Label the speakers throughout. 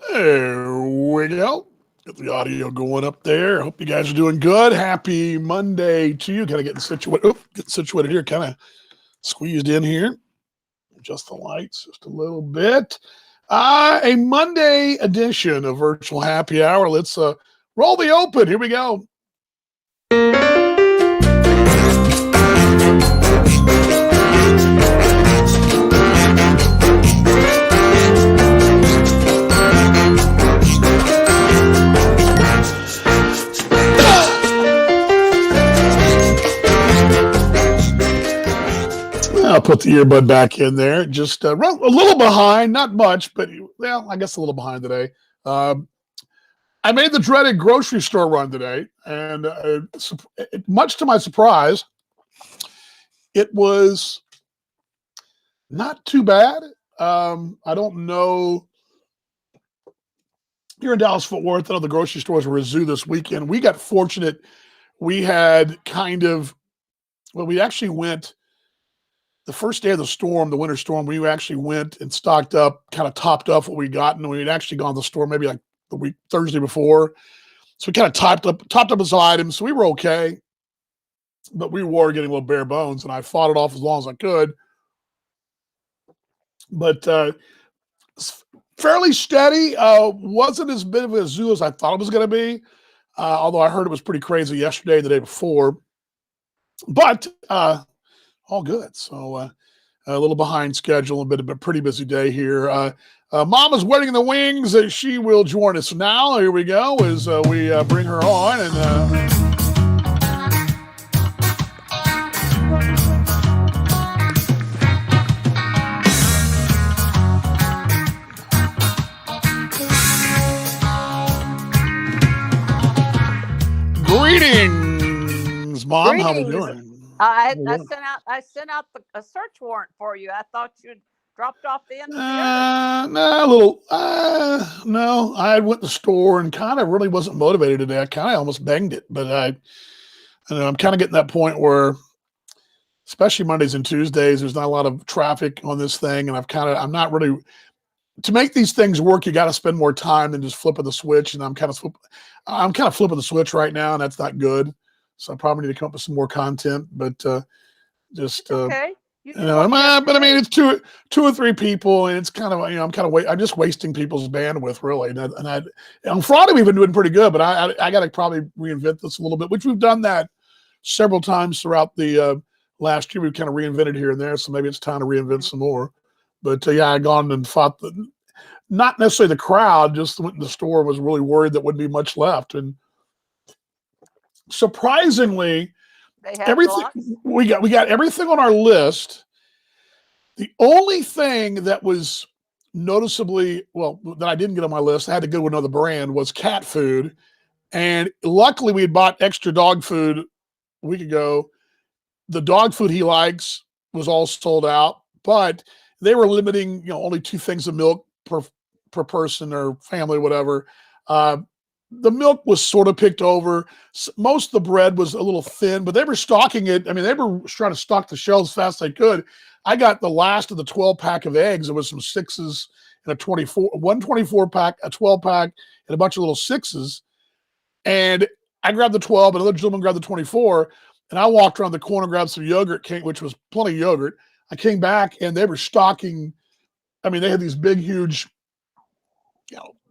Speaker 1: There we go. Get the audio going up there. Hope you guys are doing good. Happy Monday to you. Kind of getting situated. Getting situated here. Kind of squeezed in here. Adjust the lights just a little bit. A Monday edition of Virtual Happy Hour. Let's roll the open. Here we go. I'll put the earbud back in there. Just a little behind, not much, but well, I guess a little behind today. I made the dreaded grocery store run today, and much to my surprise, it was not too bad. I don't know. Here in Dallas Fort Worth, I know the grocery stores were a zoo this weekend. We got fortunate. We had we actually went the first day of the storm, the winter storm. We actually went and stocked up, kind of topped up what we got, and we had actually gone to the store maybe like the week Thursday before. So we kind of topped up his items. So we were okay, but we were getting a little bare bones, and I fought it off as long as I could. But fairly steady. Wasn't as big of a zoo as I thought it was going to be. Although I heard it was pretty crazy yesterday and the day before. But all good. So a little behind schedule, a bit of a pretty busy day here. Mama's waiting in the wings. She will join us now. Here we go as we bring her on. And greetings, Mom.
Speaker 2: Greetings.
Speaker 1: How we doing?
Speaker 2: I sent out a search warrant for you. I thought you'd dropped off the end of the earth.
Speaker 1: No, a little. No, I went to the store and kind of really wasn't motivated today. I kind of almost banged it, but I'm kind of getting that point where, especially Mondays and Tuesdays, there's not a lot of traffic on this thing, and I'm not really to make these things work. You got to spend more time than just flipping the switch, and I'm kind of flipping the switch right now, and that's not good. So I probably need to come up with some more content, but
Speaker 2: okay.
Speaker 1: But I mean, it's two or three people, and it's kind of I'm just wasting people's bandwidth really. And on Friday we've been doing pretty good, but I got to probably reinvent this a little bit, which we've done that several times throughout the last year. We've kind of reinvented here and there, so maybe it's time to reinvent some more. But I gone and fought not necessarily the crowd, just went in the store, was really worried that wouldn't be much left, and surprisingly, everything we got everything on our list. The only thing that was noticeably that I didn't get on my list, I had to go to another brand, was cat food. And luckily we had bought extra dog food a week ago. The dog food he likes was all sold out, but they were limiting, only 2 things of milk per person or family, whatever. The milk was sort of picked over. Most of the bread was a little thin, but they were stocking it. I mean, they were trying to stock the shelves as fast as they could. I got the last of the 12-pack of eggs. There was some 6s and one 24-pack, a 12-pack, and a bunch of little 6s. And I grabbed the 12, and another gentleman grabbed the 24, and I walked around the corner, grabbed some yogurt, which was plenty of yogurt. I came back, and they were stocking. I mean, they had these big, huge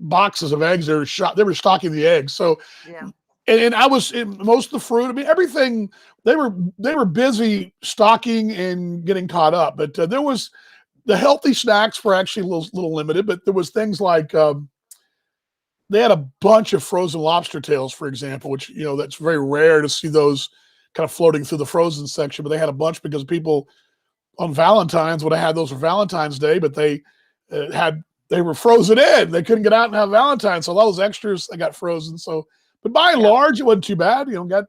Speaker 1: boxes of eggs. They were stocking the eggs. So,
Speaker 2: yeah.
Speaker 1: And I was in most of the fruit. I mean, everything they were busy stocking and getting caught up. But there was the healthy snacks were actually a little limited. But there was things like they had a bunch of frozen lobster tails, for example, which that's very rare to see those kind of floating through the frozen section. But they had a bunch because people on Valentine's would have had those for Valentine's Day, but they were frozen in. They couldn't get out and have Valentine's. So all those extras, they got frozen. So, but by and large, it wasn't too bad. Got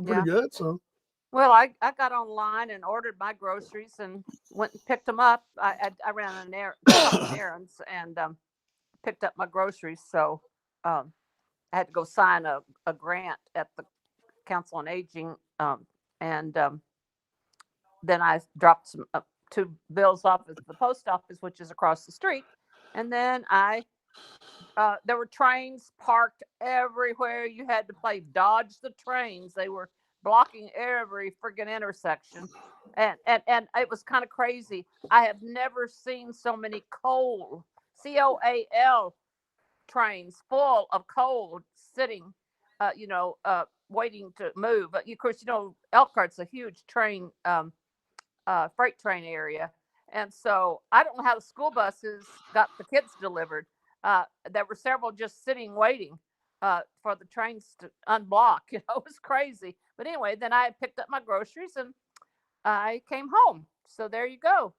Speaker 1: pretty good. So,
Speaker 2: well, I got online and ordered my groceries and went and picked them up. I ran an errands and picked up my groceries. So I had to go sign a grant at the Council on Aging. And then I dropped some 2 bills off at the post office, which is across the street. And then I There were trains parked everywhere. You had to play dodge the trains. They were blocking every friggin' intersection, and it was kind of crazy. I have never seen so many coal trains full of coal sitting, waiting to move. But of course, Elkhart's a huge freight train area. And so I don't know how the school buses got the kids delivered. There were several just sitting waiting for the trains to unblock. It was crazy. But anyway, then I picked up my groceries and I came home. So there you go.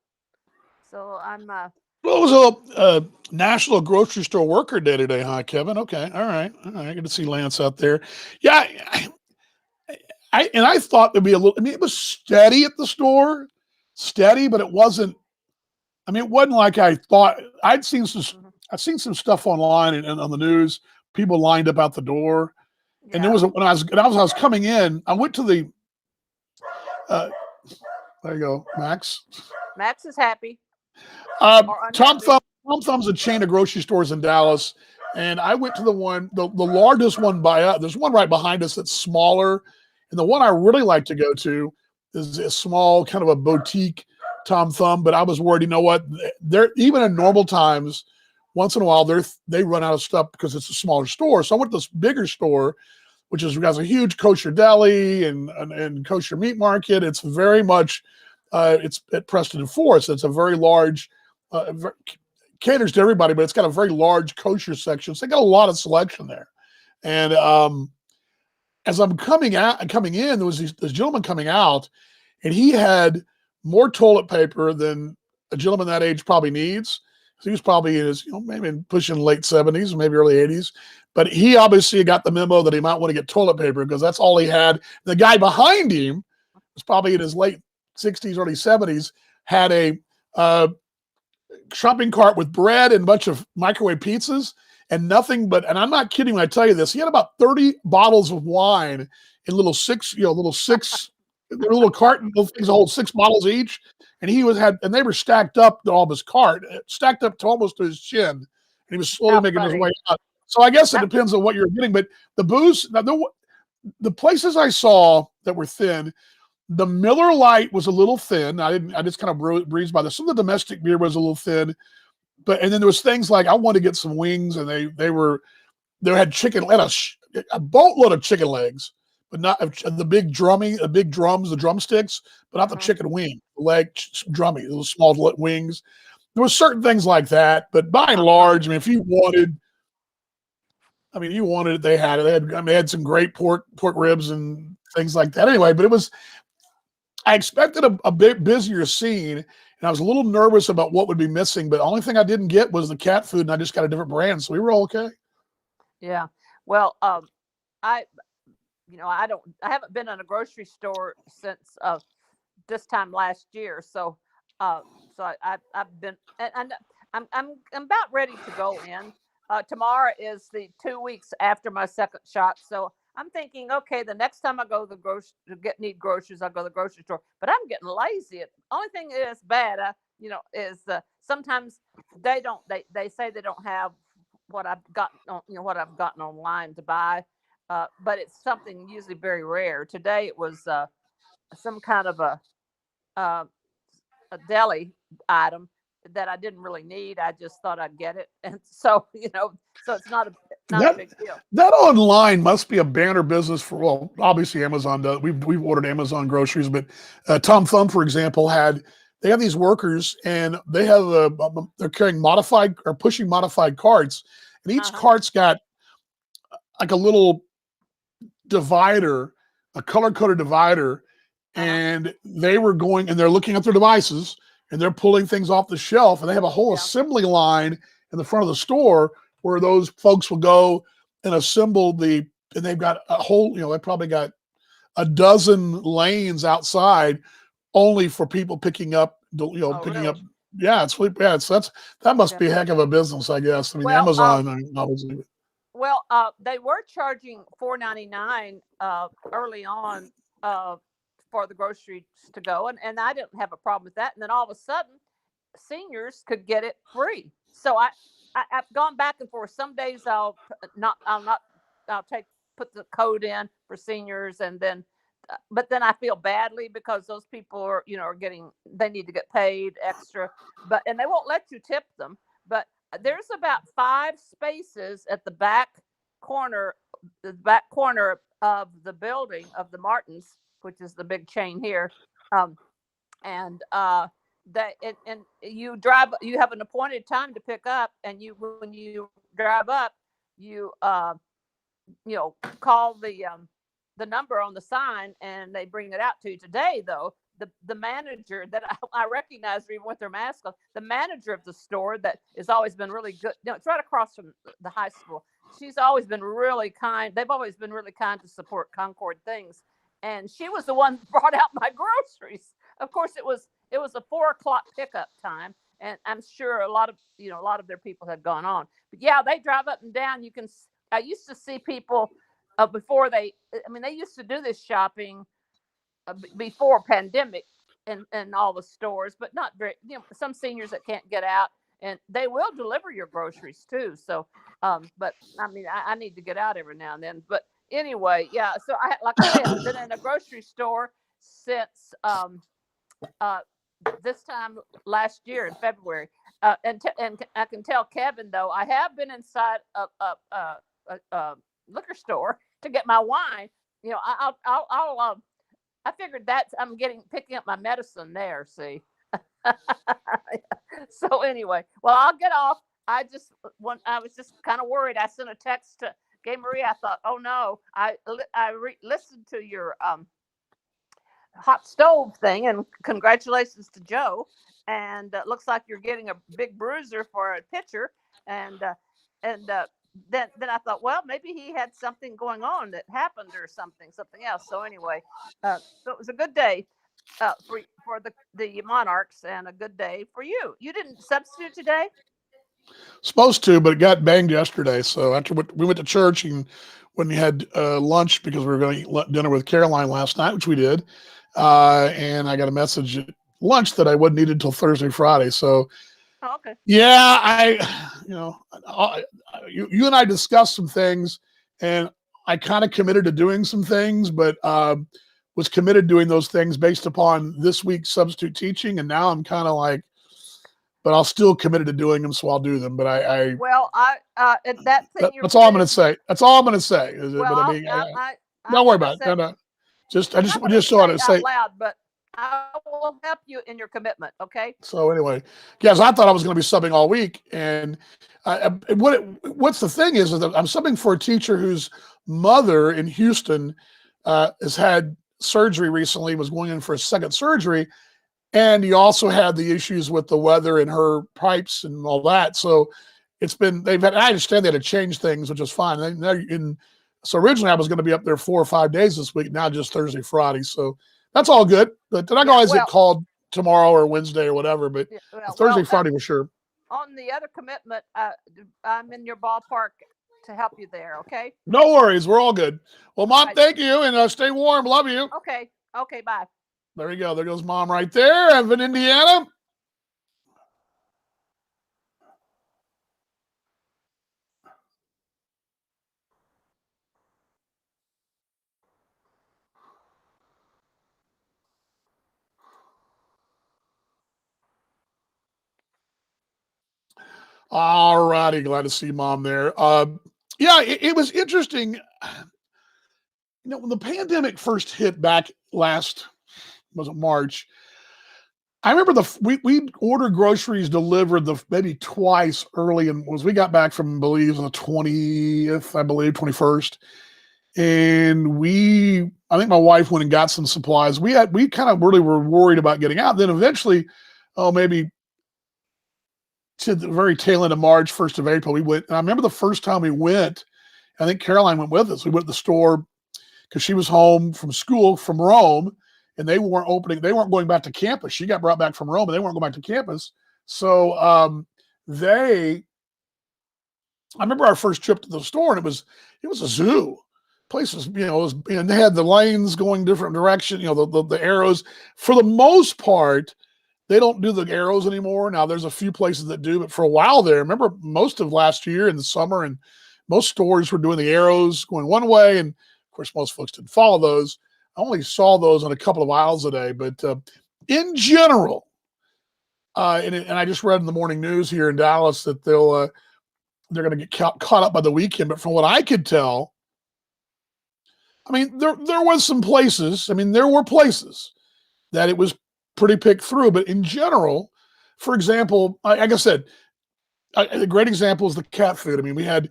Speaker 2: So I'm.
Speaker 1: Well, it was a National Grocery Store Worker Day today, huh, Kevin? Okay, all right. Good to see Lance out there. Yeah, I thought there'd be a little. I mean, it was steady at the store, steady, but it wasn't. I mean, it wasn't like I thought. I've seen some stuff online and on the news. People lined up out the door, and there was when I was coming in. I went to the. There you go, Max.
Speaker 2: Max is happy.
Speaker 1: Tom Thumb's a chain of grocery stores in Dallas, and I went to the largest one by us. There's one right behind us that's smaller, and the one I really like to go to is a small kind of a boutique Tom Thumb. But I was worried, you know what? They're even in normal times, once in a while they run out of stuff because it's a smaller store. So I went to this bigger store, which has a huge kosher deli and kosher meat market. It's very much it's at Preston and Forest. It's a very large. Caters to everybody, but it's got a very large kosher section. So they got a lot of selection there. And as I'm coming in, there was this gentleman coming out, and he had more toilet paper than a gentleman that age probably needs. So he was probably in his, maybe pushing late 70s, maybe early 80s. But he obviously got the memo that he might want to get toilet paper because that's all he had. The guy behind him was probably in his late 60s, early 70s, had a shopping cart with bread and a bunch of microwave pizzas and nothing but, and I'm not kidding when I tell you this, he had about 30 bottles of wine in little carton, little things that hold 6 bottles each. And and they were stacked up to all of his cart, stacked up to almost to his chin. And he was slowly making his way out. So I guess it depends on what you're getting, but the booze, the places I saw that were thin, the Miller Lite was a little thin. I just kind of breezed by this. Some of the domestic beer was a little thin, and then there was things like I wanted to get some wings, and they had chicken, a boatload of chicken legs, but not the big drums, the drumsticks, but not the chicken wing, drummy, those small wings. There were certain things like that, but by and large, I mean, if you wanted it, they had it. They had some great pork ribs and things like that. Anyway, but I expected a bit busier scene, and I was a little nervous about what would be missing, but the only thing I didn't get was the cat food, and I just got a different brand, so we were all okay.
Speaker 2: Yeah. Well, I haven't been in a grocery store since this time last year, so I've been, and I'm about ready to go in. Tomorrow is the 2 weeks after my second shot, so I'm thinking, okay, the next time I go to need groceries, I'll go to the grocery store. But I'm getting lazy. The only thing is bad, is sometimes they don't. They say they don't have what I've gotten, what I've gotten online to buy, but it's something usually very rare. Today it was some kind of a deli item that I didn't really need. I just thought I'd get it, and so so it's not a big deal.
Speaker 1: That online must be a banner business for, well, obviously Amazon does. We've ordered Amazon groceries, but Tom Thumb, for example, they have these workers, and they have they're carrying pushing modified carts, and each cart's got like a little divider, a color-coded divider, and they're looking at their devices, and they're pulling things off the shelf, and they have a whole assembly line in the front of the store where those folks will go and assemble and they've got a whole, they probably got a dozen lanes outside only for people picking up,
Speaker 2: Really?
Speaker 1: up. Yeah, that must be a heck of a business, I guess. I mean, Amazon, obviously.
Speaker 2: Well, they were charging $4.99 early on for the groceries to go, and I didn't have a problem with that. And then all of a sudden, seniors could get it free. So I've gone back and forth. Some days I'll put the code in for seniors, and then but then I feel badly because those people are, they need to get paid extra, and they won't let you tip them. But there's about 5 spaces at the back corner of the building of the Martins, which is the big chain here. And you have an appointed time to pick up, and when you drive up, you call the number on the sign, and they bring it out to you. Today, though, the manager that I recognize her even with her mask on, the manager of the store that has always been really good. It's right across from the high school. She's always been really kind. They've always been really kind to support Concord things. And she was the one that brought out my groceries. Of course, it was a 4:00 pickup time, and I'm sure a lot of their people had gone on. But yeah, they drive up and down. I used to see people before they used to do this shopping before pandemic in all the stores, but not very. Some seniors that can't get out, and they will deliver your groceries too. So, but I need to get out every now and then. But anyway, yeah. So like I said, I've been in a grocery store since this time last year in February, and I can tell Kevin, though, I have been inside a liquor store to get my wine. I figured I'm picking up my medicine there. See. So anyway, well, I'll get off. I was just kind of worried. I sent a text to Gay Marie. I thought, oh no, I listened to your hot stove thing, and congratulations to Joe. And looks like you're getting a big bruiser for a pitcher. And then I thought, well, maybe he had something going on that happened or something else. So anyway, so it was a good day for the Monarchs, and a good day for you. You didn't substitute today?
Speaker 1: Supposed to, but it got banged yesterday. So after we went to church, and when we had lunch, because we were going to eat dinner with Caroline last night, which we did, and I got a message at lunch that I wasn't needed until Thursday, Friday. So,
Speaker 2: okay.
Speaker 1: Yeah, you and I discussed some things, and I kind of committed to doing some things, but was committed doing those things based upon this week's substitute teaching, and now I'm kind of like, but I'll still committed to doing them, so I'll do them. But that's all I'm going to say. That's all I'm going to say. Don't worry about it. No. I just want to say
Speaker 2: loud, but I will help you in your commitment. Okay.
Speaker 1: So anyway, yes, I thought I was going to be subbing all week, and what's the thing is that I'm subbing for a teacher whose mother in Houston has had surgery recently, was going in for a second surgery, and he also had the issues with the weather and her pipes and all that. So I understand they had to change things, which is fine. So originally I was going to be up there 4 or 5 days this week, now just Thursday, Friday. So that's all good. But then I can always get called tomorrow or Wednesday or whatever, but Thursday, Friday for sure.
Speaker 2: On the other commitment, I'm in your ballpark to help you there, okay?
Speaker 1: No worries. We're all good. Well, Mom, thank you, and stay warm. Love you.
Speaker 2: Okay, bye.
Speaker 1: There you go. There goes Mom right there, Evan, Indiana. All righty. Glad to see Mom there. Yeah, it was interesting. When the pandemic first hit back was it March? I remember we ordered groceries delivered maybe twice early, and we got back from Belize on the 20th, I believe, 21st. And I think my wife went and got some supplies. We kind of really were worried about getting out. Then eventually, maybe to the very tail end of March, 1st of April, we went. And I remember the first time we went, I think Caroline went with us. We went to the store because she was home from school from Rome, and they weren't opening. They weren't going back to campus. She got brought back from Rome, and they weren't going back to campus. So I remember our first trip to the store, and it was a zoo. Places, and they had the lanes going different direction. The arrows. For the most part, They don't do the arrows anymore. Now there's a few places that do, but for a while there, remember most of last year in the summer, and most stores were doing the arrows going one way, and of course most folks didn't follow those. I only saw those on a couple of aisles a day, but in general, and I just read in the morning news here in Dallas that they're going to get caught up by the weekend. But from what I could tell, I mean, there was some places. I mean, there were places that it was pretty picked through, but in general, for example, like I said, a great example is the cat food. I mean,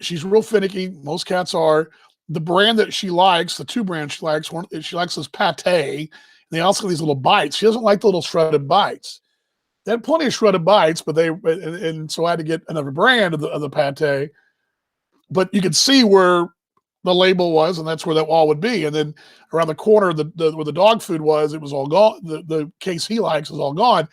Speaker 1: she's real finicky. Most cats are. The brand that she likes, the two brands she likes, she likes this pate. And they also have these little bites. She doesn't like the little shredded bites. They had plenty of shredded bites, but and so I had to get another brand of the pate. But you could see where the label was, and that's where that wall would be. And then around the corner, where the dog food was, it was all gone. The case he likes is all gone.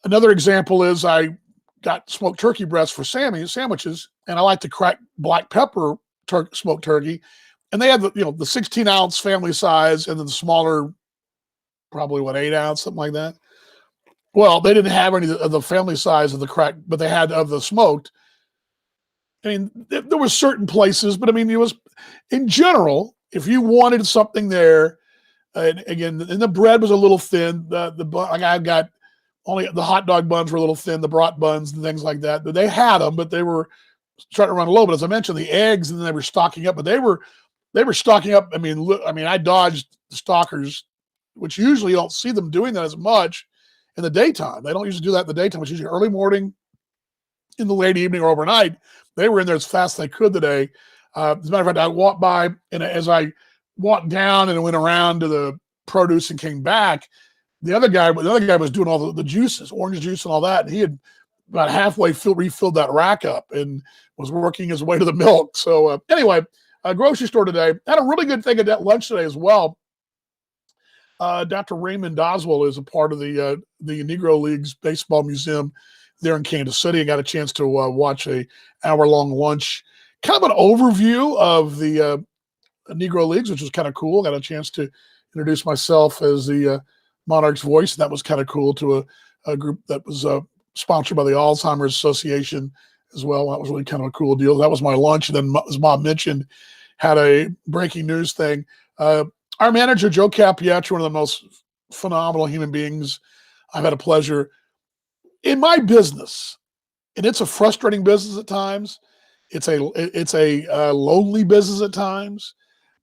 Speaker 1: Another example is I got smoked turkey breasts for sandwiches, and I like to crack black pepper smoked turkey, and they had the 16-ounce family size, and then the smaller, probably 8-ounce, something like that. Well, they didn't have any of the family size of the crack, but they had of the smoked. I mean, there were certain places, but I mean, it was in general, if you wanted something there, and again, and the bread was a little thin. Like I got only the hot dog buns were a little thin, the brat buns and things like that. They had them, but they were starting to run low. But as I mentioned, the eggs, and then they were stocking up, but they were stocking up. I mean, I dodged the stalkers, which usually you don't see them doing that as much in the daytime. They don't usually do that in the daytime. It's usually early morning, in the late evening, or overnight. They were in there as fast as they could today. As a matter of fact, I walked by, and as I walked down and went around to the produce and came back, the other guy was doing all the juices, orange juice and all that, and he had about halfway refilled that rack up and was working his way to the milk. So anyway, a grocery store today. Had a really good thing at lunch today as well. Dr. Raymond Doswell is a part of the Negro Leagues Baseball Museum there in Kansas City. I got a chance to watch a hour-long lunch, kind of an overview of the Negro Leagues, which was kind of cool. Got a chance to introduce myself as the Monarchs voice. And that was kind of cool, to a group that was sponsored by the Alzheimer's Association as well. That was really kind of a cool deal. That was my lunch. And then, as Bob mentioned, had a breaking news thing. Our manager, Joe Capietro, one of the most phenomenal human beings I've had a pleasure in my business. And it's a frustrating business at times. It's a lonely business at times,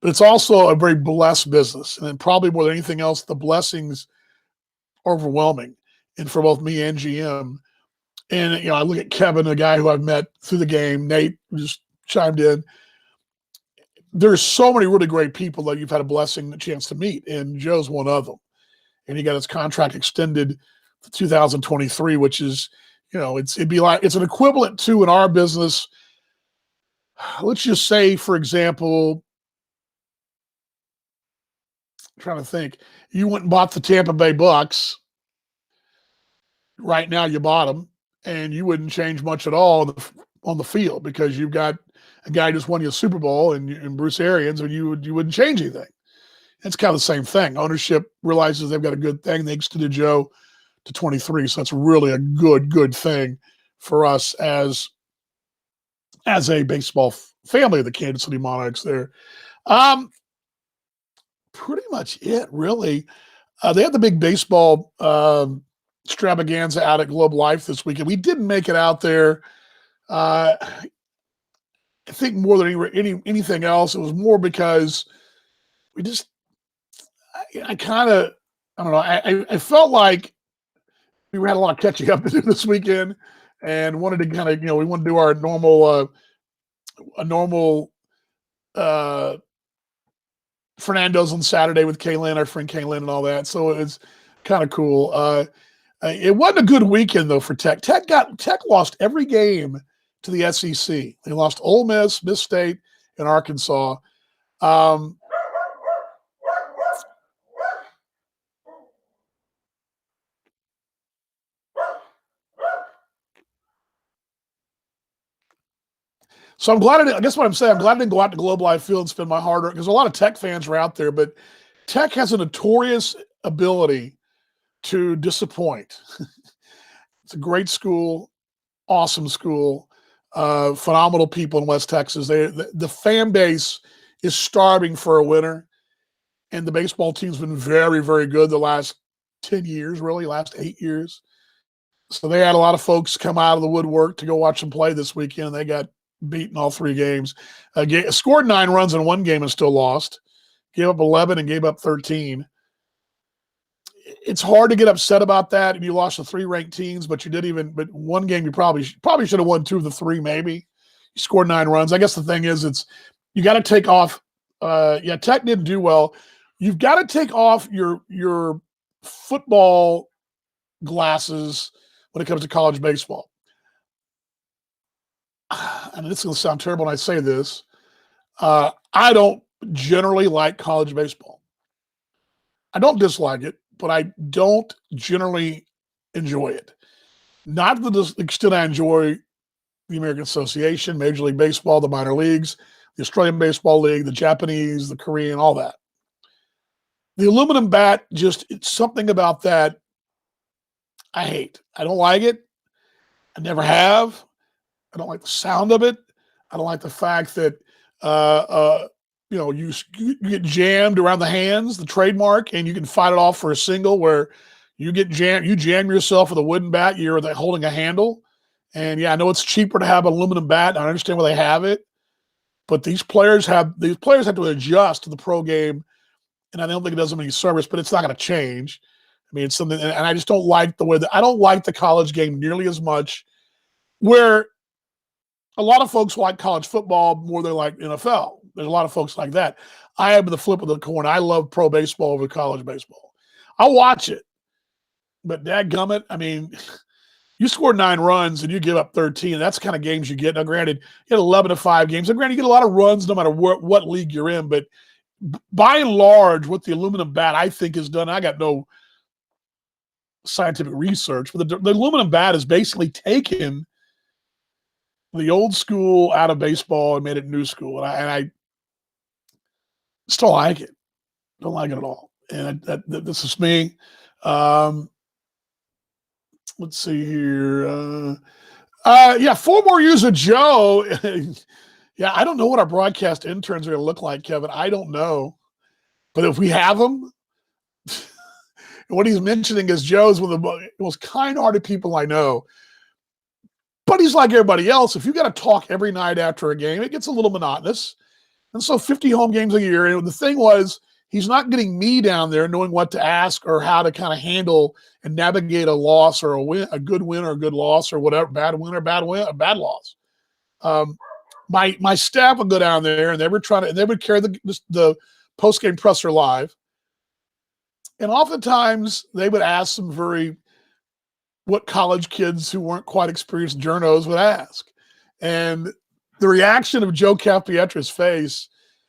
Speaker 1: but it's also a very blessed business. And then probably more than anything else, the blessings are overwhelming. And for both me and GM. And, I look at Kevin, a guy who I've met through the game. Nate just chimed in. There's so many really great people that you've had a chance to meet, and Joe's one of them. And he got his contract extended to 2023, which is, it'd be like, it's an equivalent to, in our business, let's just say, for example, I'm trying to think, you went and bought the Tampa Bay Bucks. Right now you bought them, and you wouldn't change much at all on the field, because you've got a guy who just won you a Super Bowl and Bruce Arians, and you wouldn't change anything. It's kind of the same thing. Ownership realizes they've got a good thing. They extended Joe to 23. So that's really a good thing for us as a baseball family of the Kansas City Monarchs there. Pretty much it, really. They had the big baseball extravaganza out at Globe Life this weekend. We didn't make it out there. I think more than anything else, it was more because we just, I don't know. I felt like we had a lot of catching up to do this weekend, and wanted to kind of, we want to do our normal Fernando's on Saturday with Kaylin, our friend Kaylin, and all that. So it's kind of cool. It wasn't a good weekend though for Tech. Tech lost every game to the SEC. They lost Ole Miss, Miss State, and Arkansas. So I'm glad I guess what I'm saying, I'm glad I didn't go out to Globe Life Field and spend my hard-earned, because a lot of Tech fans were out there, but Tech has a notorious ability to disappoint. It's a great school, awesome school, phenomenal people in West Texas. The fan base is starving for a winner, and the baseball team's been very, very good the last 10 years, really, last 8 years. So they had a lot of folks come out of the woodwork to go watch them play this weekend. They got beaten all 3 games. Scored 9 runs in one game and still lost. Gave up 11 and gave up 13. It's hard to get upset about that. And you lost to 3 ranked teams, but but one game you probably should have won 2 of the 3, maybe. You scored 9 runs. I guess the thing is, you got to take off. Tech didn't do well. You've got to take off your football glasses when it comes to college baseball. And it's going to sound terrible when I say this. I don't generally like college baseball. I don't dislike it, but I don't generally enjoy it. Not to the extent I enjoy the American Association, Major League Baseball, the minor leagues, the Australian Baseball League, the Japanese, the Korean, all that. The aluminum bat, it's something about that I hate. I don't like it. I never have. I don't like the sound of it. I don't like the fact that you get jammed around the hands, the trademark, and you can fight it off for a single where you get jammed, you jam yourself with a wooden bat, you're holding a handle. And yeah, I know it's cheaper to have an aluminum bat. I understand why they have it, but these players have to adjust to the pro game, and I don't think it does them any service, but it's not going to change. I mean, it's something, and I just don't like the way that I don't like the college game nearly as much, where a lot of folks like college football more than like NFL. There's a lot of folks like that. I have the flip of the coin. I love pro baseball over college baseball. I'll watch it, but dadgummit, I mean, you score 9 runs and you give up 13. That's the kind of games you get. Now, granted, you had 11-5 games. And granted, you get a lot of runs no matter what league you're in. But by and large, what the aluminum bat, I think, has done, I got no scientific research, but the aluminum bat has basically taken the old school out of baseball and made it new school. And I still like it. Don't like it at all. And this is me. Let's see here. 4 more years of Joe. Yeah, I don't know what our broadcast interns are going to look like, Kevin. I don't know. But if we have them, what he's mentioning is Joe's one of the most kind-hearted people I know. But he's like everybody else. If you got to talk every night after a game, it gets a little monotonous. And so 50 home games a year. And the thing was, he's not getting me down there knowing what to ask or how to kind of handle and navigate a loss or a win, a good win or a good loss or whatever, bad win or bad win, a bad loss. My staff would go down there and they would carry the post-game presser live. And oftentimes they would ask some what college kids who weren't quite experienced journos would ask. And the reaction of Joe Calpietra's face,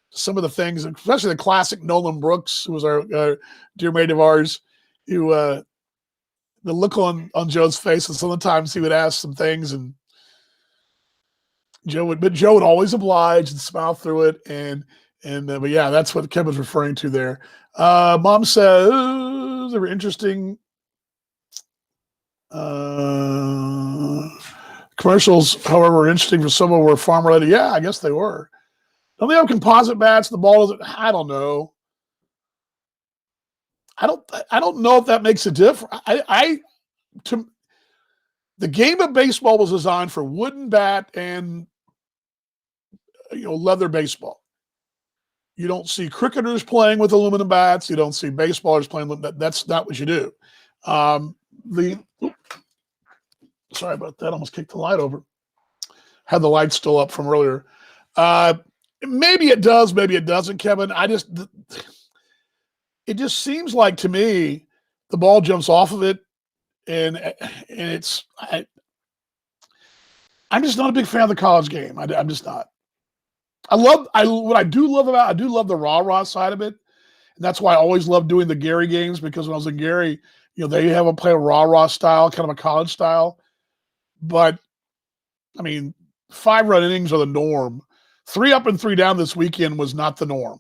Speaker 1: some of the things, especially the classic Nolan Brooks, who was our dear mate of ours, who the look on Joe's face, and sometimes he would ask some things, and Joe would always oblige and smile through it. But yeah, that's what Kevin's referring to there. Mom says they were interesting. Commercials, however, were interesting for some of them were farm related. Yeah, I guess they were. Don't they have composite bats? The ball doesn't. I don't know. I don't know if that makes a difference. The game of baseball was designed for wooden bat and leather baseball. You don't see cricketers playing with aluminum bats. You don't see baseballers playing with that. That's not what you do. Sorry about that. Almost kicked the light over. Had the light still up from earlier. Maybe it does. Maybe it doesn't, Kevin. It just seems like to me the ball jumps off of it, and I'm just not a big fan of the college game. I'm just not. What I do love the rah-rah side of it. And that's why I always loved doing the Gary games, because when I was in Gary, they have play a rah-rah style, kind of a college style. But I mean, 5-run innings are the norm. 3 up and 3 down this weekend was not the norm.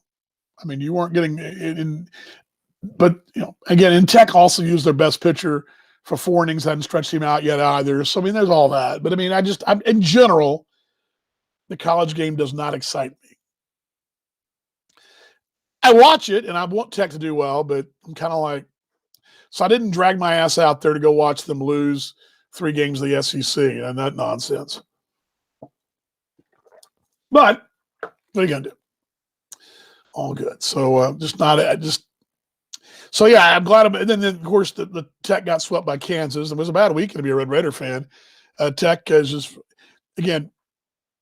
Speaker 1: I mean, you weren't getting in. but again, in Tech also used their best pitcher for 4 innings, hadn't stretched him out yet either. So I mean, there's all that. But I mean, I'm in general, the college game does not excite me. I watch it and I want Tech to do well, but I'm kind of like, so I didn't drag my ass out there to go watch them lose 3 games of the SEC and that nonsense. But what are you gonna do? All good. So so yeah, I'm glad. And then of course the Tech got swept by Kansas. It was a bad weekend to be a Red Raider fan. Tech is just, again,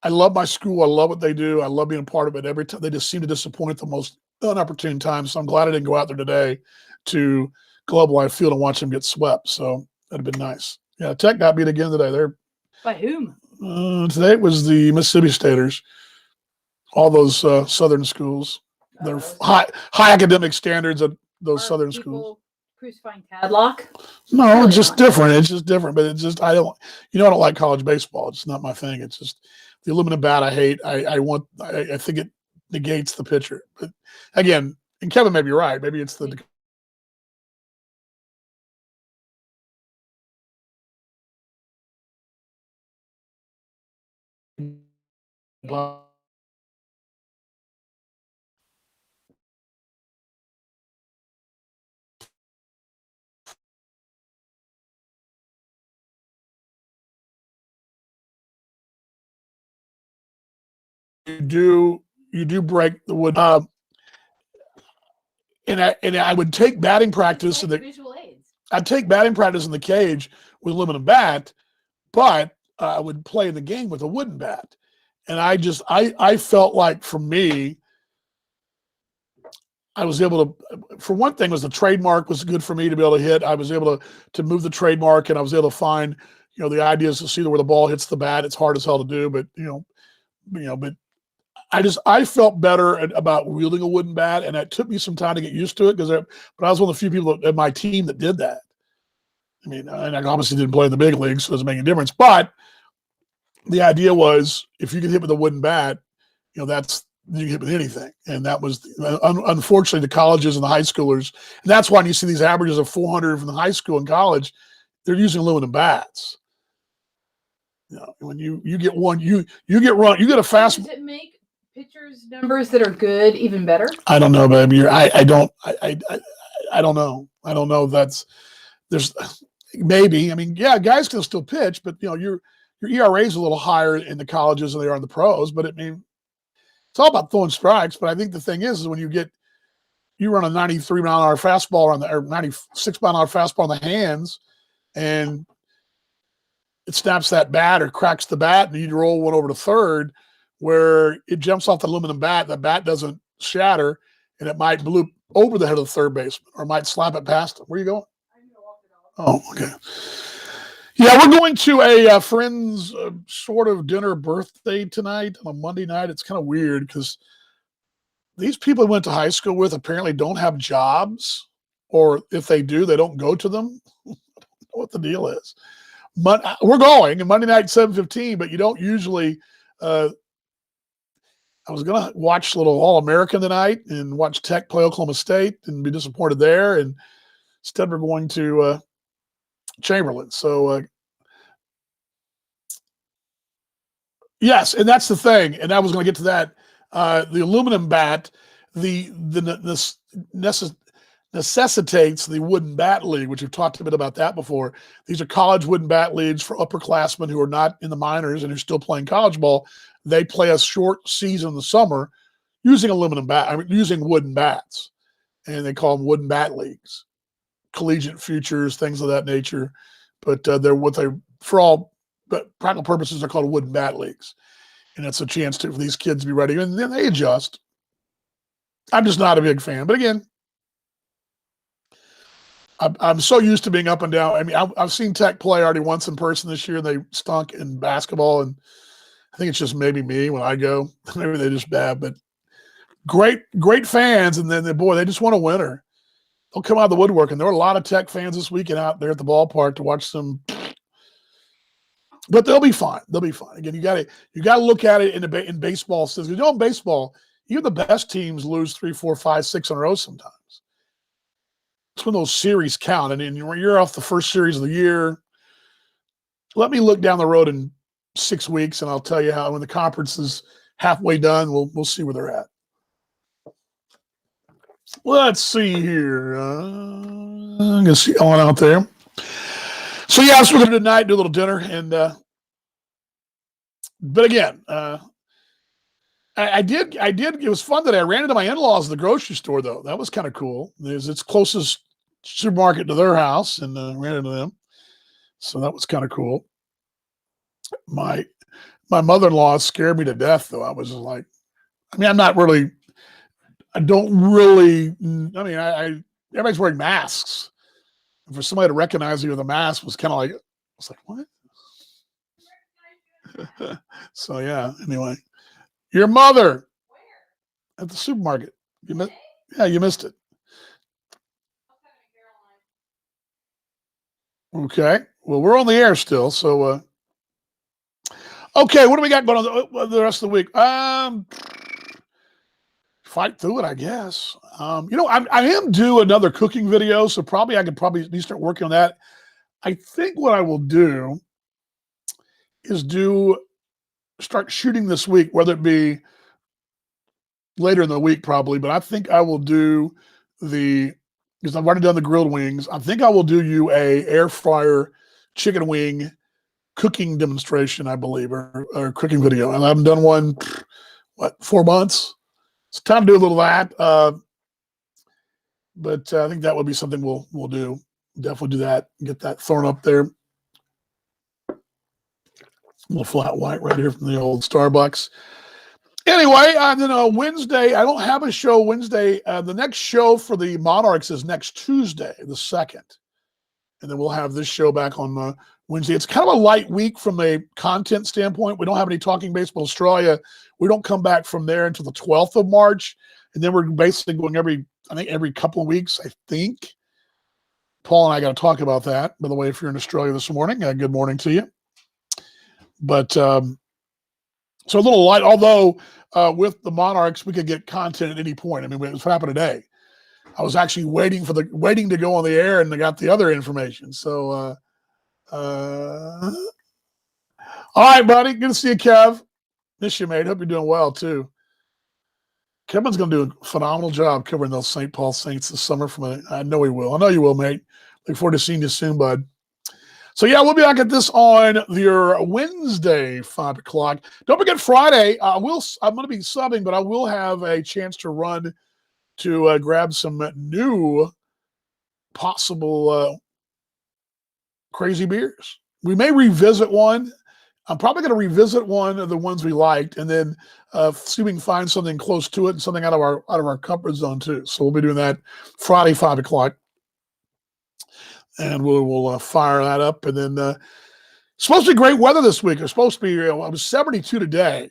Speaker 1: I love my school. I love what they do. I love being a part of it. Every time they just seem to disappoint at the most unopportune times. So I'm glad I didn't go out there today to Globe Life Field and watch them get swept. So that'd have been nice. Yeah, Tech got beat again today. They're
Speaker 3: by whom?
Speaker 1: Today it was the Mississippi Staters. All those Southern schools. They're high academic standards of those Southern schools.
Speaker 3: Crucifying Tadlock?
Speaker 1: No,
Speaker 3: really
Speaker 1: it's just
Speaker 3: not.
Speaker 1: different. It's just different. But it's just I don't like college baseball. It's not my thing. It's just the aluminum bat I hate. I think it negates the pitcher. But again, and Kevin may be right. Maybe it's the you do break the wood. And I would take batting practice in the
Speaker 3: visual aids.
Speaker 1: I'd take batting practice in the cage with aluminum bat, but I would play in the game with a wooden bat. And I felt like for me, I was able to, for one thing, was the trademark was good for me to be able to hit. I was able to move the trademark, and I was able to find, the ideas to see where the ball hits the bat. It's hard as hell to do, but but I felt better about wielding a wooden bat, and it took me some time to get used to it but I was one of the few people at my team that did that. I mean, and I obviously didn't play in the big leagues, so it doesn't make a difference. But the idea was, if you could hit with a wooden bat, you can hit with anything. And that was, unfortunately, the colleges and the high schoolers. And that's why when you see these averages of 400 from the high school and college, they're using aluminum bats. When you get one, you get a fast.
Speaker 3: Does it make pitchers' numbers that are good even better?
Speaker 1: I don't know, baby. I don't know. I don't know. There's maybe. I mean, yeah, guys can still pitch, but your ERA is a little higher in the colleges than they are in the pros. But it's all about throwing strikes. But I think the thing is when you run a 93-mile-an-hour fastball or 96-mile-an-hour fastball on the hands, and it snaps that bat or cracks the bat, and you roll one over to third, where it jumps off the aluminum bat. The bat doesn't shatter, and it might bloop over the head of the third baseman, or might slap it past him. Where are you going? Oh, okay. Yeah, we're going to a friend's sort of dinner birthday tonight on a Monday night. It's kind of weird because these people I went to high school with apparently don't have jobs, or if they do, they don't go to them. I don't know what the deal is. We're going, and Monday night, 7:15, but you don't usually I was going to watch a little All-American tonight and watch Tech play Oklahoma State and be disappointed there. And instead, we're going to Chamberlain. So, yes, and that's the thing. And I was going to get to that. The aluminum bat, necessitates the wooden bat league, which we've talked a bit about that before. These are college wooden bat leagues for upperclassmen who are not in the minors and who are still playing college ball. They play a short season in the summer using using wooden bats, and they call them wooden bat leagues, collegiate futures, things of that nature. But for all but practical purposes, they're called wooden bat leagues, and it's a chance for these kids to be ready, and then they adjust. I'm just not a big fan, but again, I'm so used to being up and down. I mean, I've seen Tech play already once in person this year, and they stunk in basketball. And I think it's just maybe me when I go. Maybe they're just bad, but great fans. And then they just want a winner. They'll come out of the woodwork. And there were a lot of Tech fans this weekend out there at the ballpark to watch them. But they'll be fine. They'll be fine. Again, you got to look at it in baseball. In baseball, even the best teams lose 3, 4, 5, 6 in a row sometimes. it's when those series count. And then you're off the first series of the year. Let me look down the road in 6 weeks, and I'll tell you how when the conference is halfway done, we'll see where they're at. Let's see here. I'm gonna see on out there. So yeah, that's what we're gonna do tonight. Do a little dinner, and but again, I did. It was fun that I ran into my in-laws at the grocery store, though. That was kind of cool. It's closest supermarket to their house, and ran into them. So that was kind of cool. My mother-in-law scared me to death, though. I was like, I mean, I don't really. I mean, everybody's wearing masks. And for somebody to recognize you with a mask was kind of like, I was like, what? So yeah. Anyway. Your mother at the supermarket. You missed it. Okay. Well, we're on the air still, so okay. What do we got going on the rest of the week? Fight through it, I guess. I am due another cooking video, so I could probably start working on that. I think what I will do is start shooting this week, whether it be later in the week probably, but I think I will do because I've already done the grilled wings. I think I will do you a air fryer chicken wing cooking demonstration, I believe, or cooking video. And I haven't done one, 4 months? It's time to do a little of that. But I think that would be something we'll do. Definitely do that. Get that thrown up there. A little flat white right here from the old Starbucks. Anyway, then Wednesday, I don't have a show Wednesday. The next show for the Monarchs is next Tuesday, the 2nd. And then we'll have this show back on Wednesday. It's kind of a light week from a content standpoint. We don't have any Talking Baseball Australia. We don't come back from there until the 12th of March. And then we're basically going every couple of weeks, I think. Paul and I got to talk about that. By the way, if you're in Australia this morning, good morning to you. But so a little light, although with the Monarchs, we could get content at any point. I mean, it was happening today. I was actually waiting to go on the air, and I got the other information. So, all right, buddy. Good to see you, Kev. Miss you, mate. Hope you're doing well, too. Kevin's going to do a phenomenal job covering those St. Paul Saints this summer. I know he will. I know you will, mate. Look forward to seeing you soon, bud. So, yeah, we'll be back at this on your Wednesday, 5 o'clock. Don't forget Friday. I'm going to be subbing, but I will have a chance to run to grab some new possible crazy beers. We may revisit one. I'm probably going to revisit one of the ones we liked, and then see if we can find something close to it and something out of our comfort zone too. So we'll be doing that Friday, 5 o'clock. And we'll fire that up. And then it's supposed to be great weather this week. It's supposed to be, it was 72 today.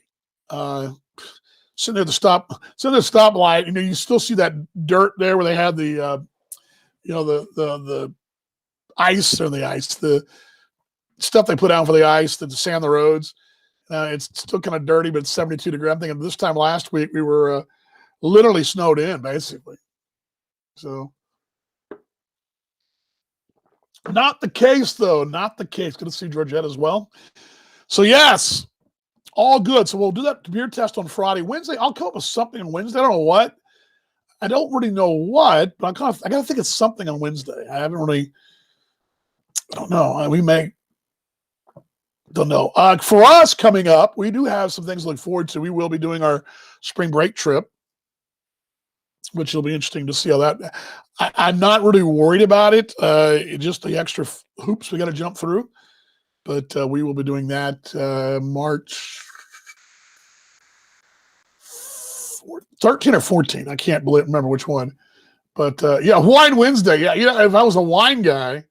Speaker 1: Sitting there at the stoplight, you still see that dirt there where they had the ice or the stuff they put out for the ice to sand the roads. It's still kind of dirty, but it's 72 degrees. I'm thinking this time last week we were literally snowed in, basically. So. Not the case, though. Not the case. Good to see Georgette as well. So, yes, all good. So, we'll do that beer test on Friday. Wednesday, I'll come up with something on Wednesday. I don't know what. I don't really know what, but I got to think it's something on Wednesday. I don't know. Don't know. For us coming up, we do have some things to look forward to. We will be doing our spring break trip, which will be interesting to see how that. I'm not really worried about it. Just the extra hoops we got to jump through. But we will be doing that March 13 or 14. I can't remember which one. But yeah, Wine Wednesday. Yeah, if I was a wine guy,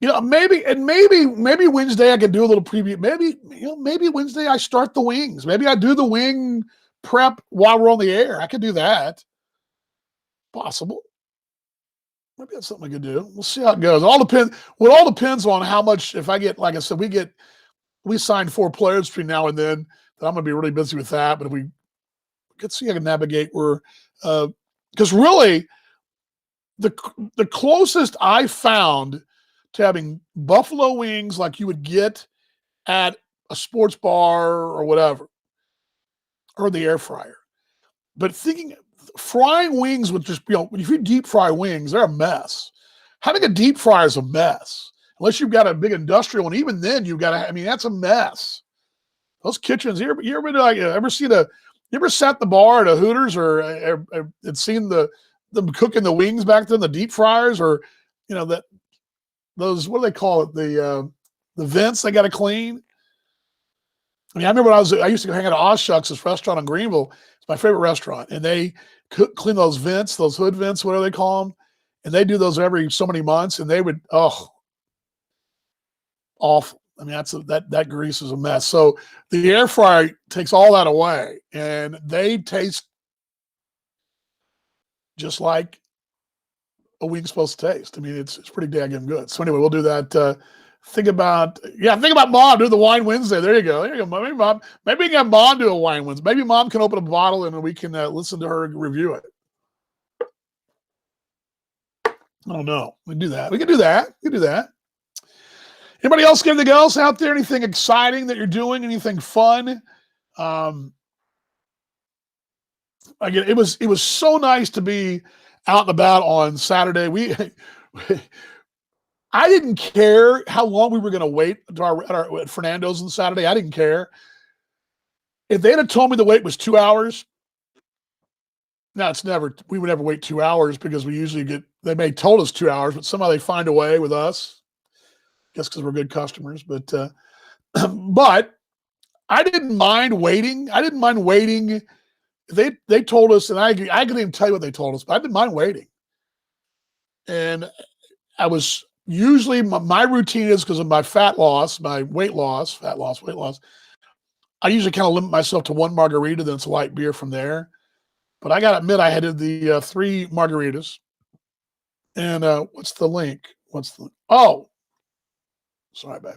Speaker 1: maybe Wednesday I could do a little preview. Maybe Wednesday I start the wings. Maybe I do the wing prep while we're on the air. I could do that. Possible. Maybe that's something I could do. We'll see how it goes. It all depends on how much. If I get, like I said, we signed 4 players between now and then. That I'm going to be really busy with that. But if we could see, I can navigate where, because really, the closest I found to having buffalo wings like you would get at a sports bar or whatever, or the air fryer. But thinking frying wings with just, if you deep fry wings, they're a mess. Having a deep fryer is a mess. Unless you've got a big industrial, and even then you've got to, I mean, that's a mess. Those kitchens, you ever sat at the bar at a Hooters or and seen them cooking the wings back then, the deep fryers, or those, what do they call it? The vents they got to clean. I mean, I remember I used to go hang out at Oshucks, this restaurant in Greenville. It's my favorite restaurant, and they clean those vents, those hood vents, whatever they call them, and they do those every so many months, and they would awful. I mean, that grease is a mess. So the air fryer takes all that away, and they taste just like a wing's supposed to taste. I mean, it's pretty daggone good. So anyway, we'll do that. Think about Mom do the Wine Wednesday. There you go. Maybe Mom. Maybe we can have Mom do a Wine Wednesday. Maybe Mom can open a bottle and we can listen to her review it. I don't know. We can do that. We can do that. Anybody else get anything else out there? Anything exciting that you're doing? Anything fun? Again, it was so nice to be out and about on Saturday. I didn't care how long we were going to wait at Fernando's on Saturday. I didn't care. If they'd have told me the wait was 2 hours, we would never wait 2 hours because we usually they may told us 2 hours, but somehow they find a way with us. I guess because we're good customers, but I didn't mind waiting. They told us, and I couldn't even tell you what they told us, but I didn't mind waiting. And I was usually my routine is because of my weight loss. I usually kind of limit myself to one margarita, then it's a light beer from there. But I got to admit, I had the 3 margaritas. And what's the link? Sorry, babe.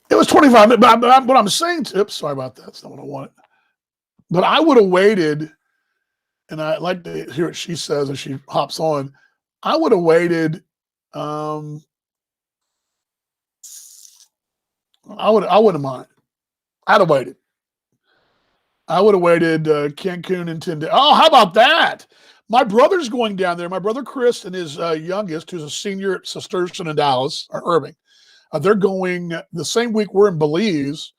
Speaker 1: It was 25 minutes, but what I'm saying, sorry about that. That's not what I wanted. But I would have waited, and I like to hear what she says as she hops on. I would have waited. I wouldn't mind. I'd have waited. Cancun and 10 days. Oh, how about that? My brother's going down there. My brother Chris and his youngest, who's a senior at Cistercian in Dallas, or Irving. They're going the same week we're in Belize.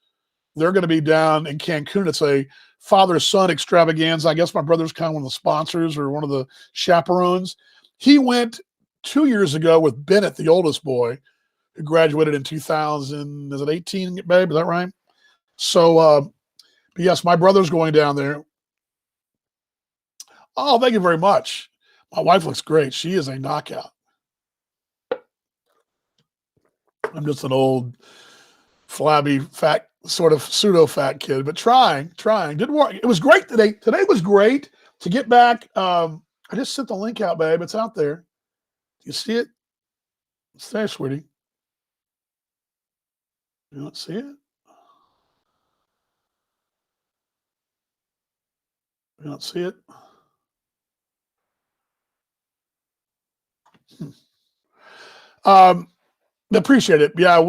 Speaker 1: They're going to be down in Cancun. It's a father-son extravaganza. I guess my brother's kind of one of the sponsors or one of the chaperones. He went 2 years ago with Bennett, the oldest boy, who graduated in 2000. Is it 18, babe? Is that right? So, but yes, my brother's going down there. Oh, thank you very much. My wife looks great. She is a knockout. I'm just an old, flabby, fat, sort of pseudo-fat kid, but trying. Didn't work. It was great today. Today was great to get back. I just sent the link out, babe. It's out there. Do you see it? It's there, sweetie. You don't see it? You don't see it? Appreciate it. Yeah,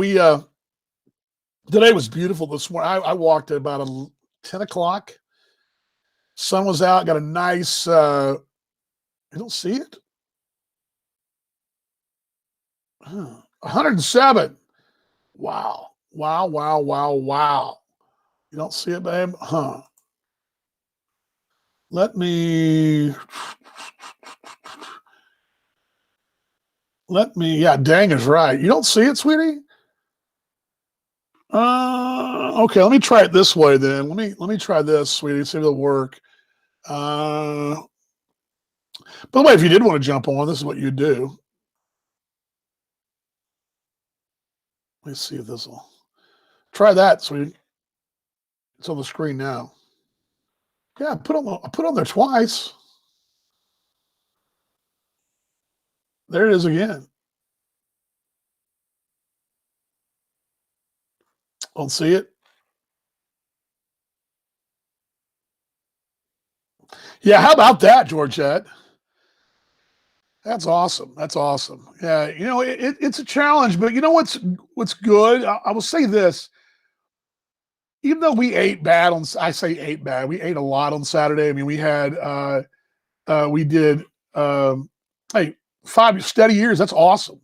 Speaker 1: today was beautiful this morning. I walked at about 10 o'clock. Sun was out, got a nice, you don't see it? 107. Wow. You don't see it, babe? Huh. Yeah, dang is right. You don't see it, sweetie? Okay, let me try it this way then. Let me try this, sweetie, see if it'll work. By the way, if you did want to jump on, this is what you do. Let's see if this will try that, sweetie. It's on the screen now. Yeah, I put on there twice. There it is again. Don't see it. Yeah, how about that, Georgette? That's awesome. That's awesome. Yeah, it's a challenge, but you know what's good? I will say this: even though we ate bad I say ate bad, we ate a lot on Saturday. I mean, we did hey 5 steady years. That's awesome.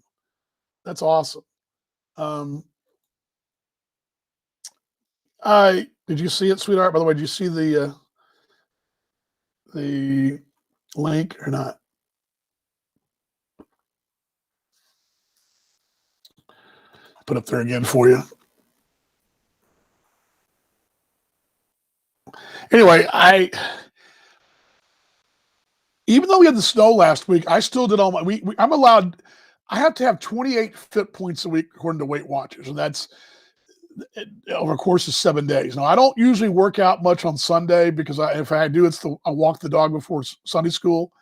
Speaker 1: That's awesome. Did you see it, sweetheart? By the way, did you see the link or not? Put up there again for you. Anyway, even though we had the snow last week, I still did all my. I'm allowed. I have to have 28 fit points a week according to Weight Watchers, and that's over a course of 7 days. Now, I don't usually work out much on Sunday because if I do, I walk the dog before Sunday school,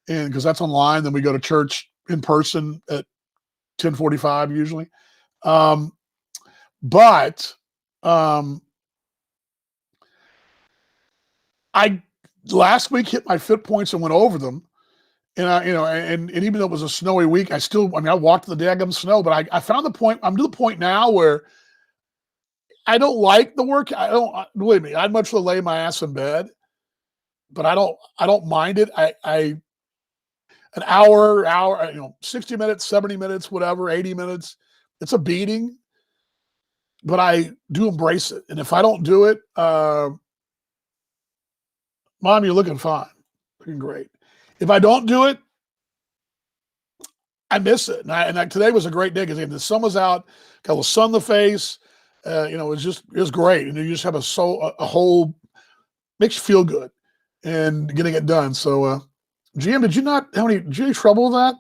Speaker 1: and because that's online. Then we go to church in person at 10:45 usually. But I last week hit my fit points and went over them. And and even though it was a snowy week, I walked the daggum snow, but I found the point. I'm to the point now where I don't like the work. I don't believe me. I'd much rather lay my ass in bed, but I don't mind it. An hour, 60 minutes, 70 minutes, whatever, 80 minutes. It's a beating, but I do embrace it. And if I don't do it, Mom, you're looking fine, looking great. If I don't do it, I miss it. And today was a great day because the sun was out, got a little sun in the face. It was great. And you just have a whole, makes you feel good and getting it done. So, GM, did you have trouble with that?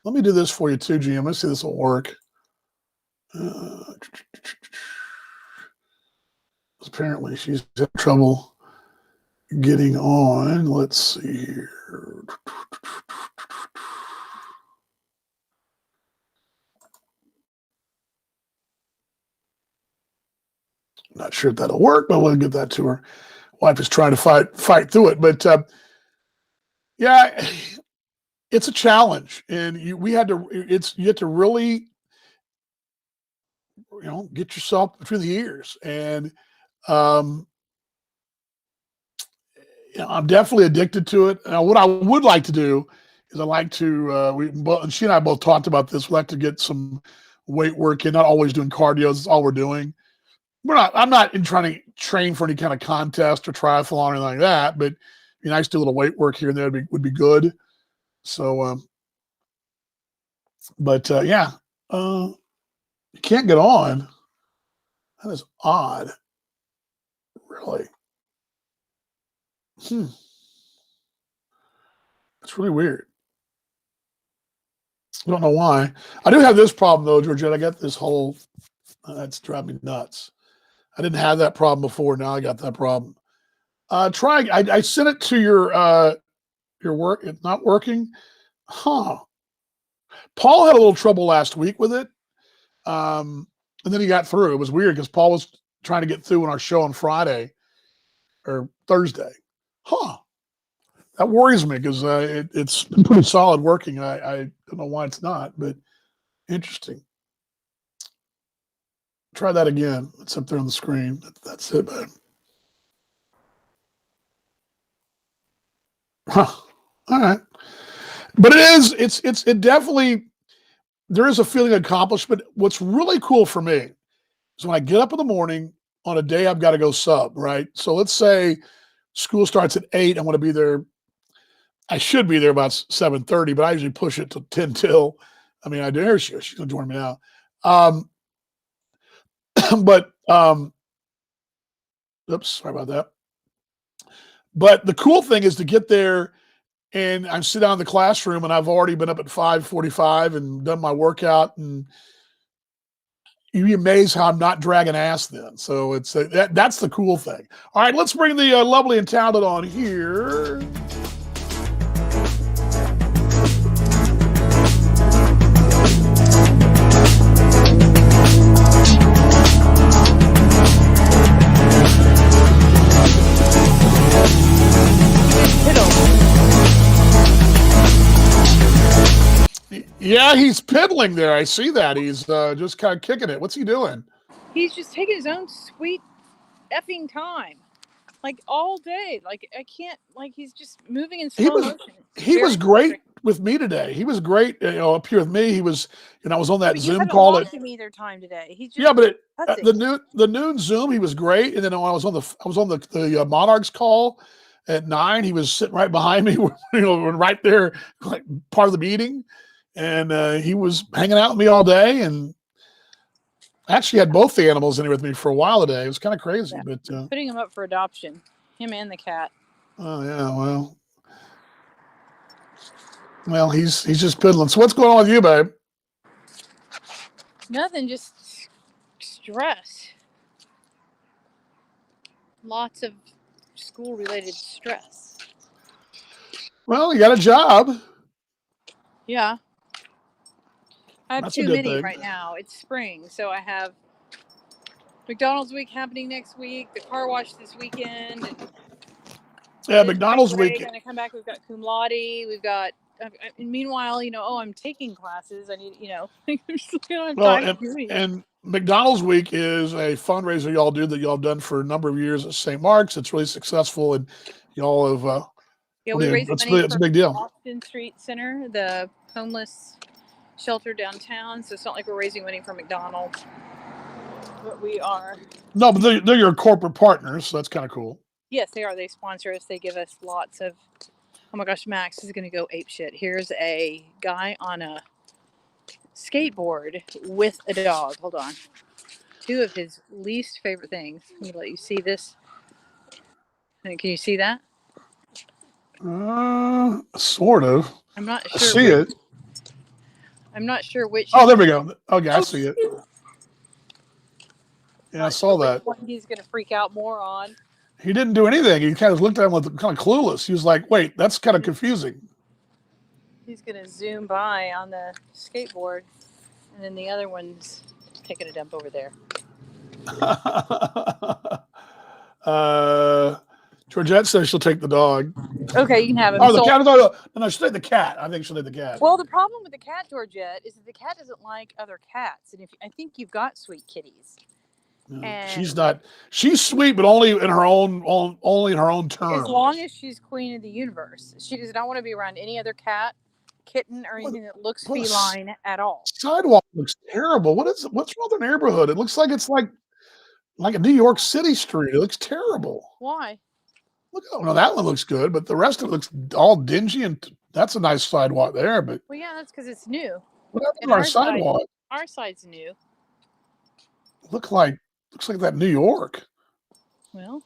Speaker 1: Let me do this for you too, GM. Let's see if this will work. Apparently she's having trouble getting on. Let's see here. Not sure if that'll work, but we'll get that to her. Wife is trying to fight through it, but yeah, it's a challenge, and you have to really, get yourself between the ears. And I'm definitely addicted to it. Now, what I would like to do is and she and I both talked about this. We'd like to get some weight work in, not always doing cardio. That's all we're doing. I'm not trying to train for any kind of contest or triathlon or anything like that, but it'd be nice to do a little weight work here and there would be good. So, yeah, you can't get on. That is odd. Really. It's really weird. I don't know why. I do have this problem though, Georgette. I got this whole, that's driving me nuts. I didn't have that problem before. Now I got that problem. I sent it to your work. It's not working. Huh. Paul had a little trouble last week with it. And then he got through. It was weird because Paul was trying to get through on our show on Friday or Thursday. Huh. That worries me because it's been pretty solid working. I don't know why it's not, but interesting. Try that again. It's up there on the screen. That's it, man. Huh. All right. But it definitely, there is a feeling of accomplishment. What's really cool for me is when I get up in the morning on a day I've got to go sub, right? So let's say school starts at 8. I want to be there. I should be there about 7:30, but I usually push it to 10 till. I mean, she's going to join me now. Oops, sorry about that. But the cool thing is to get there and I'm sitting down in the classroom and I've already been up at 5:45 and done my workout, and you'd be amazed how I'm not dragging ass then. So it's that's the cool thing. All right, let's bring the lovely and talented on here. Yeah, he's piddling there. I see that. He's just kind of kicking it. What's he doing?
Speaker 4: He's just taking his own sweet effing time. Like all day. Like I can't, like he's just moving in slow motion.
Speaker 1: He was great with me today. He was great, up here with me. He was, I was on that
Speaker 4: But
Speaker 1: Zoom
Speaker 4: you
Speaker 1: call.
Speaker 4: haven't him either time today. He's just
Speaker 1: Yeah, but the noon Zoom, he was great. And then when I was on the Monarchs call at 9, he was sitting right behind me, right there, like part of the meeting. And he was hanging out with me all day, and actually had both the animals in here with me for a while today. It was kind of crazy, but
Speaker 4: putting him up for adoption, him and the cat.
Speaker 1: Oh yeah, well, he's just piddling. So what's going on with you, babe?
Speaker 4: Nothing, just stress. Lots of school-related stress.
Speaker 1: Well, you got a job.
Speaker 4: Yeah. I have
Speaker 1: That's a
Speaker 4: too
Speaker 1: good
Speaker 4: many
Speaker 1: thing.
Speaker 4: right now. It's spring, so I have McDonald's week happening next week, the car wash this weekend. And
Speaker 1: Yeah, McDonald's week.
Speaker 4: When I come back, we've got cum laude. We've got. And meanwhile, I'm taking classes. I need,
Speaker 1: and McDonald's week is a fundraiser y'all do that y'all have done for a number of years at St. Mark's. It's really successful, and y'all have.
Speaker 4: We raised money
Speaker 1: it's a big deal.
Speaker 4: Austin Street Center, the homeless shelter downtown. So it's not like we're raising money for McDonald's, but we are.
Speaker 1: No, but they're your corporate partners, so that's kind of cool.
Speaker 4: Yes, they are. They sponsor us. They give us lots of. Oh my gosh, Max is going to go apeshit. Here's a guy on a skateboard with a dog. Hold on. 2 of his least favorite things. Let me let you see this. Can you see that?
Speaker 1: Sort of.
Speaker 4: I'm not sure.
Speaker 1: I see it.
Speaker 4: I'm not sure which.
Speaker 1: Oh, there we go. Okay, I see it. Yeah, I saw that.
Speaker 4: One he's going to freak out more on.
Speaker 1: He didn't do anything. He kind of looked at him with kind of clueless. He was like, wait, that's kind of confusing.
Speaker 4: He's going to zoom by on the skateboard, and then the other one's taking a dump over there.
Speaker 1: Georgette says she'll take the dog.
Speaker 4: Okay, you can have him.
Speaker 1: Oh, the cat. No, she'll take the cat. I think she'll take the cat.
Speaker 4: Well, the problem with the cat, Georgette, is that the cat doesn't like other cats. And I think you've got sweet kitties.
Speaker 1: And she's not. She's sweet, but only in her own terms.
Speaker 4: As long as she's queen of the universe, she does not want to be around any other cat, kitten, or anything that looks feline at all.
Speaker 1: Sidewalk looks terrible. What's wrong with the neighborhood? It looks like it's like a New York City street. It looks terrible.
Speaker 4: Why?
Speaker 1: Look, that one looks good, but the rest of it looks all dingy, and that's a nice sidewalk there. But
Speaker 4: well, yeah, that's because it's new.
Speaker 1: What happened to our sidewalk?
Speaker 4: Our side's new.
Speaker 1: Looks like that New York.
Speaker 4: Well,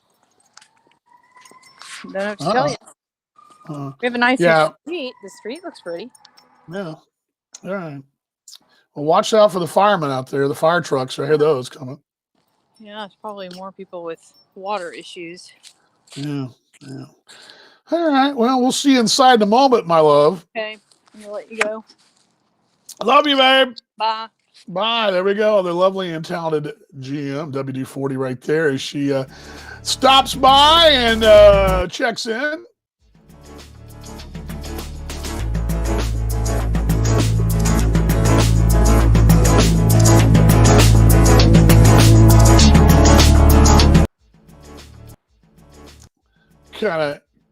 Speaker 4: don't have to tell you. We have a nice street. The street looks pretty.
Speaker 1: Yeah. All right. Well, watch out for the firemen out there. The fire trucks. I hear those coming.
Speaker 4: Yeah, it's probably more people with water issues.
Speaker 1: Yeah. All right. Well, we'll see you inside in a moment, my love.
Speaker 4: Okay. I'm going to let you go.
Speaker 1: I love you, babe.
Speaker 4: Bye.
Speaker 1: Bye. There we go. The lovely and talented GM, WD-40 right there, as she stops by and checks in.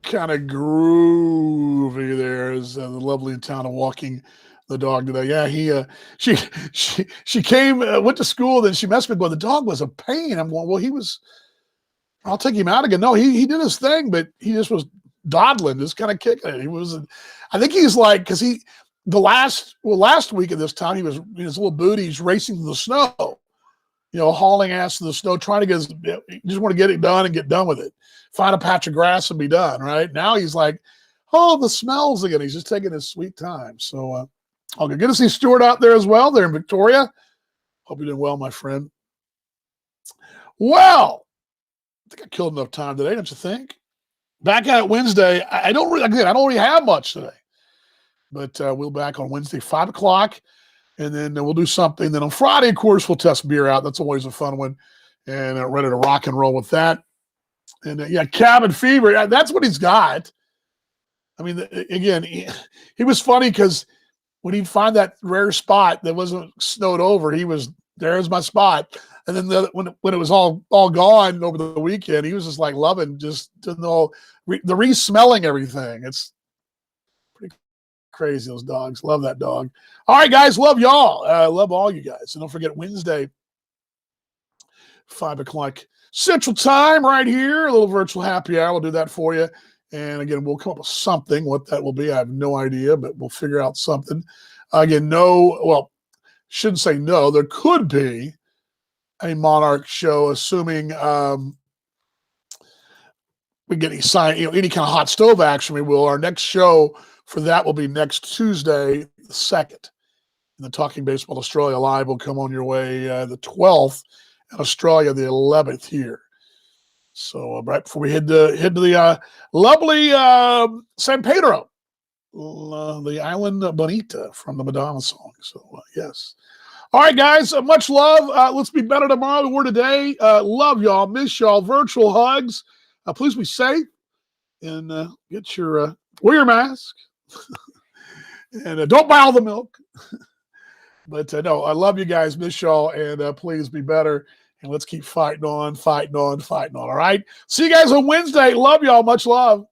Speaker 1: Kind of groovy there is the lovely town of walking the dog today. Yeah, she came, went to school, then she messed with me. Well, the dog was a pain. I'm going, well, I'll take him out again. No, he did his thing, but he just was dawdling, just kind of kicking it. I think he's like, because last week at this time, he was in his little booties racing through the snow, hauling ass in the snow, trying to just want to get it done and get done with it. Find a patch of grass and be done, right? Now he's like, oh, the smells again. He's just taking his sweet time. So, okay, good to see Stuart out there as well. They're in Victoria. Hope you're doing well, my friend. Well, I think I killed enough time today, don't you think? Back at it Wednesday. I don't really have much today. But we'll be back on Wednesday, 5 o'clock. And then we'll do something. Then on Friday, of course, we'll test beer out. That's always a fun one. And ready to rock and roll with that. And cabin fever. That's what he's got. I mean, again, he was funny because when he'd find that rare spot that wasn't snowed over, he was, there's my spot. And then when it was all gone over the weekend, he was just like loving just to know the re-smelling everything. It's pretty crazy, those dogs. Love that dog. All right, guys, love y'all. Love all you guys. And don't forget Wednesday, 5 o'clock Central Time right here, a little virtual happy hour. We'll do that for you. And again, we'll come up with something. What that will be, I have no idea, but we'll figure out something. Again, shouldn't say no. There could be a Monarch show, assuming we get any kind of hot stove action. We will. Our next show for that will be next Tuesday, the 2nd. And the Talking Baseball Australia Live will come on your way the 12th, and Australia the 11th here. So right before we head to the lovely San Pedro, the island Bonita from the Madonna song. So yes. All right, guys, much love. Let's be better tomorrow than we're today. Love y'all. Miss y'all. Virtual hugs. Please be safe and wear your mask. And don't buy all the milk. But no, I love you guys. Miss y'all. And please be better. And let's keep fighting on. All right? See you guys on Wednesday. Love y'all. Much love.